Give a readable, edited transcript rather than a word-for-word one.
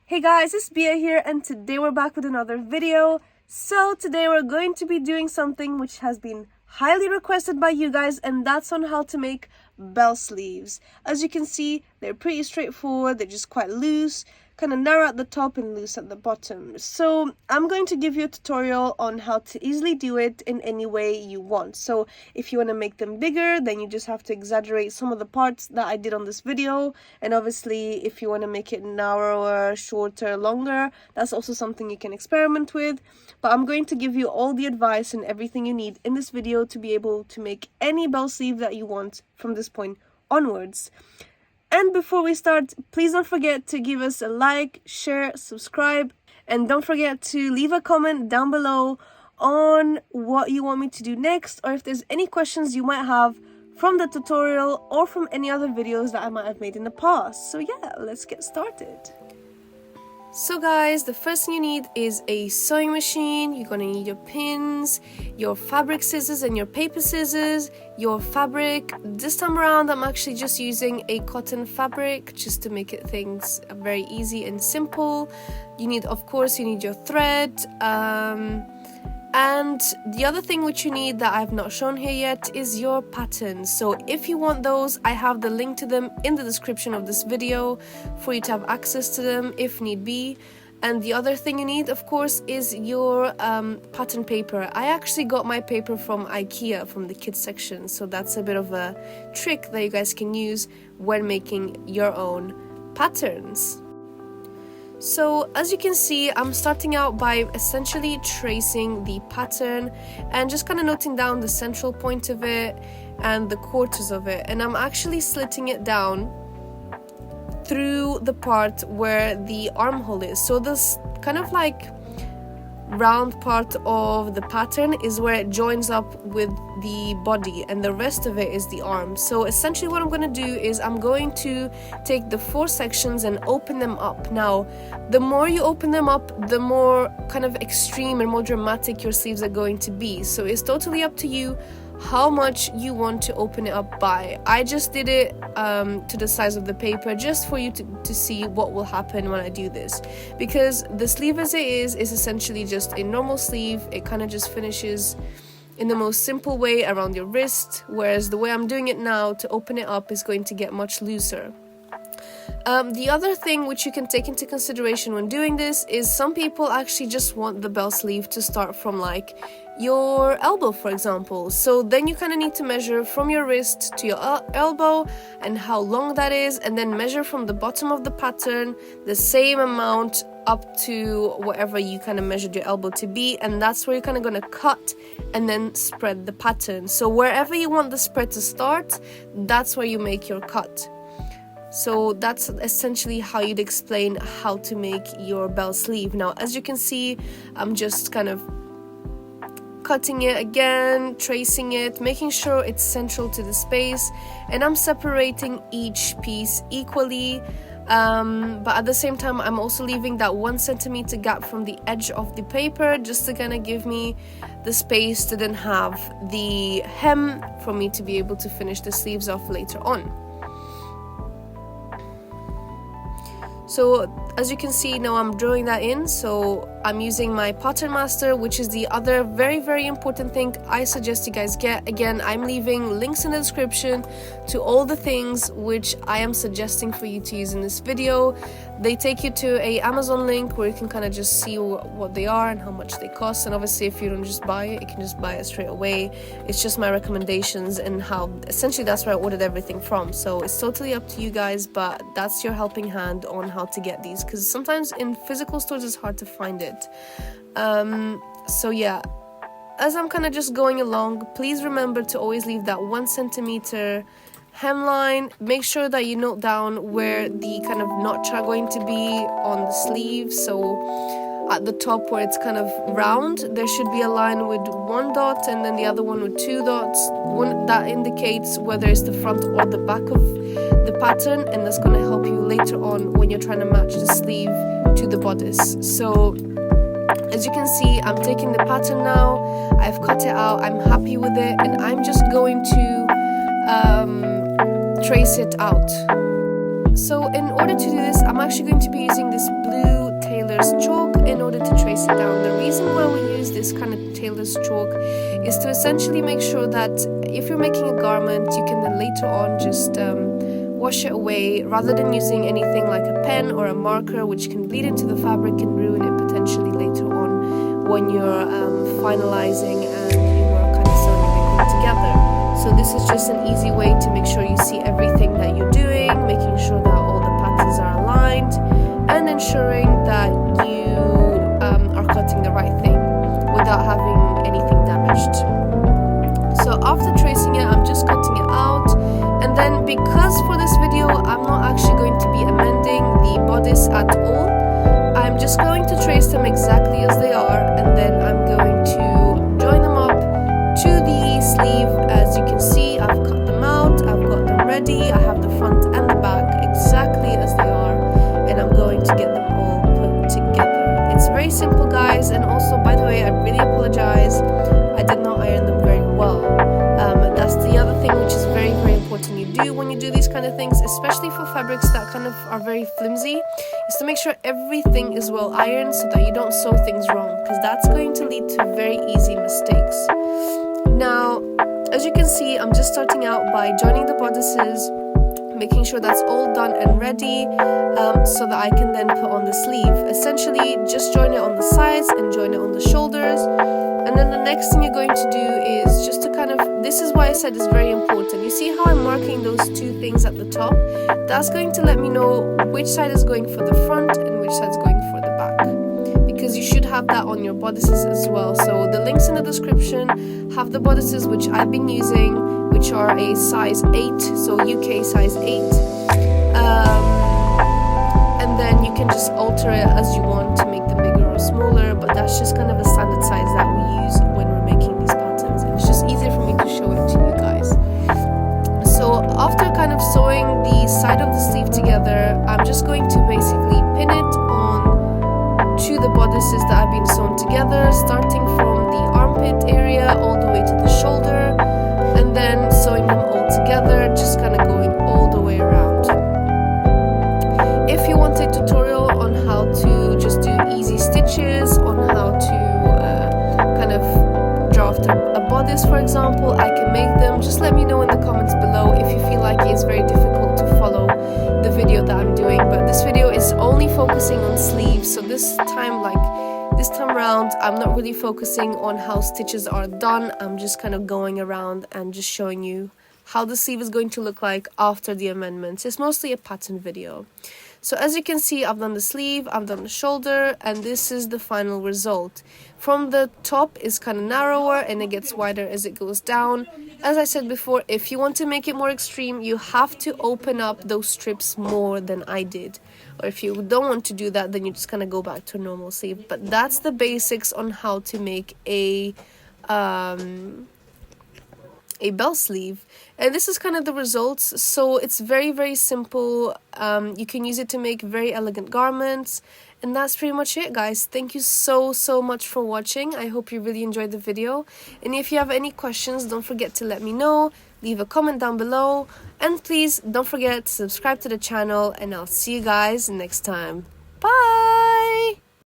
Hey guys, it's Bia here and today we're back with another video. So today we're going to be doing something which has been highly requested by you guys, and that's on how to make bell sleeves. As you can see, they're pretty straightforward, they're just quite loose, kind of narrow at the top and loose at the bottom. So I'm going to give you a tutorial on how to easily do it in any way you want. So if you want to make them bigger, then you just have to exaggerate some of the parts that I did on this video. And obviously if you want to make it narrower, shorter, longer, that's also something you can experiment with. But I'm going to give you all the advice and everything you need in this video to be able to make any bell sleeve that you want from this point onwards. And before we start, please don't forget to give us a like, share, subscribe, and don't forget to leave a comment down below on what you want me to do next, or if there's any questions you might have from the tutorial or from any other videos that I might have made in the past. So yeah, let's get started. So guys, the first thing you need is a sewing machine. You're gonna need your pins, your fabric scissors and your paper scissors, your fabric. This time around I'm actually just using a cotton fabric just to make it things very easy and simple. You need, of course, you need your thread, and the other thing which you need that I've not shown here yet is your patterns. So if you want those, I have the link to them in the description of this video for you to have access to them if need be. And the other thing you need, of course, is your pattern paper. I actually got my paper from IKEA, from the kids section, so that's a bit of a trick that you guys can use when making your own patterns. So as you can see, I'm starting out by essentially tracing the pattern and just kind of noting down the central point of it and the quarters of it, and I'm actually slitting it down through the part where the armhole is. So this kind of like round part of the pattern is where it joins up with the body, and the rest of it is the arm. So essentially what I'm going to do is I'm going to take the 4 sections and open them up. Now the more you open them up, the more kind of extreme and more dramatic your sleeves are going to be. So it's totally up to you how much you want to open it up by. I just did it to the size of the paper just for you to see what will happen when I do this, because the sleeve as it is essentially just a normal sleeve. It kind of just finishes in the most simple way around your wrist, whereas the way I'm doing it now to open it up is going to get much looser. The other thing which you can take into consideration when doing this is some people actually just want the bell sleeve to start from like your elbow, for example. So then you kind of need to measure from your wrist to your elbow and how long that is, and then measure from the bottom of the pattern the same amount up to whatever you kind of measured your elbow to be, and that's where you're kind of going to cut and then spread the pattern. So wherever you want the spread to start, that's where you make your cut. So that's essentially how you'd explain how to make your bell sleeve. Now, as you can see, I'm just kind of cutting it again, tracing it, making sure it's central to the space, and I'm separating each piece equally. But at the same time, I'm also leaving that 1 centimeter gap from the edge of the paper just to kind of give me the space to then have the hem for me to be able to finish the sleeves off later on. So as you can see, now I'm drawing that in. So I'm using my pattern master, which is the other very important thing I suggest you guys get. Again, I'm leaving links in the description to all the things which I am suggesting for you to use in this video. They take you to a Amazon link where you can kind of just see what they are and how much they cost. And obviously if you don't just buy it, you can just buy it straight away. It's just my recommendations and how essentially that's where I ordered everything from. So it's totally up to you guys, but that's your helping hand on how to get these, because sometimes in physical stores it's hard to find it. So yeah, as I'm kind of just going along, please remember to always leave that 1 centimeter hemline. Make sure that you note down where the kind of notch are going to be on the sleeve. So at the top where it's kind of round, there should be a line with 1 dot and then the other one with 2 dots. One that indicates whether it's the front or the back of the pattern, and that's going to help you later on when you're trying to match the sleeve to the bodice. So as you can see, I'm taking the pattern now, I've cut it out, I'm happy with it, and I'm just going to trace it out. So in order to do this, I'm actually going to be using this blue tailor's chalk in order to trace it down. The reason why we use this kind of tailor's chalk is to essentially make sure that if you're making a garment, you can then later on just wash it away, rather than using anything like a pen or a marker, which can bleed into the fabric and ruin it potentially later on when you're finalizing and you are kind of sewing everything together. So this is just an easy way to make sure you see everything that you're doing, making sure that all the patterns are aligned, and ensuring that you are cutting the right thing without having anything damaged. So after tracing it, I'm just cutting it out, and then because for this video I'm not actually going to be amending the bodice at all, I'm just going to trace them exactly as they are, and then I'm going to join them up to the sleeve. As you can see, I've cut them out, I've got them ready, I have the front and the back exactly as they are, and I'm going to get them all put together. It's very simple, guys. And also, by the way, I really apologize, I did not iron them very well. That's the other thing which is very, very important you do when you do these kind of things, especially for fabrics that kind of are very flimsy, is to make sure everything is well ironed so that you don't sew things wrong, because that's going to lead to very easy mistakes. Now, as you can see, I'm just starting out by joining the bodices, making sure that's all done and ready, so that I can then put on the sleeve. Essentially, just join it on the sides and join it on the shoulders. And then the next thing you're going to do is just to kind of, this is why I said it's very important. You see how I'm marking those two things at the top? That's going to let me know which side is going for the front and which side is going for the back, because you should have that on your bodices as well. So the links in the description have the bodices which I've been using, which are a size 8, so UK size 8. And then you can just alter it as you want to make them bigger or smaller, but that's just kind of a standard size that we use when we're making these patterns, and it's just easier for me to show it to you guys. So after kind of sewing the side of the sleeve together, I'm just going to basically pin it on to the bodices that have been sewn together, starting from the armpit area all the way to the shoulder, and then sewing them all together, just kind of going all the way around. If you want a tutorial on how to just do easy stitches, on how to kind of draft a bodice, for example, I can make them. Just let me know in the comments below if you feel like it's very difficult to follow the video that I'm doing. But this video is only focusing on sleeves, so this time around, I'm not really focusing on how stitches are done. I'm just kind of going around and just showing you how the sleeve is going to look like after the amendments. It's mostly a pattern video. So as you can see, I've done the sleeve, I've done the shoulder, and this is the final result. From the top is kind of narrower and it gets wider as it goes down. As I said before, if you want to make it more extreme, you have to open up those strips more than I did. Or if you don't want to do that, then you just kind of go back to a normal sleeve. But that's the basics on how to make a bell sleeve, and this is kind of the results. So it's very, very simple. You can use it to make very elegant garments, and that's pretty much it, guys. Thank you so much for watching. I hope you really enjoyed the video, and if you have any questions, don't forget to let me know. Leave a comment down below, and please don't forget to subscribe to the channel, and I'll see you guys next time. Bye.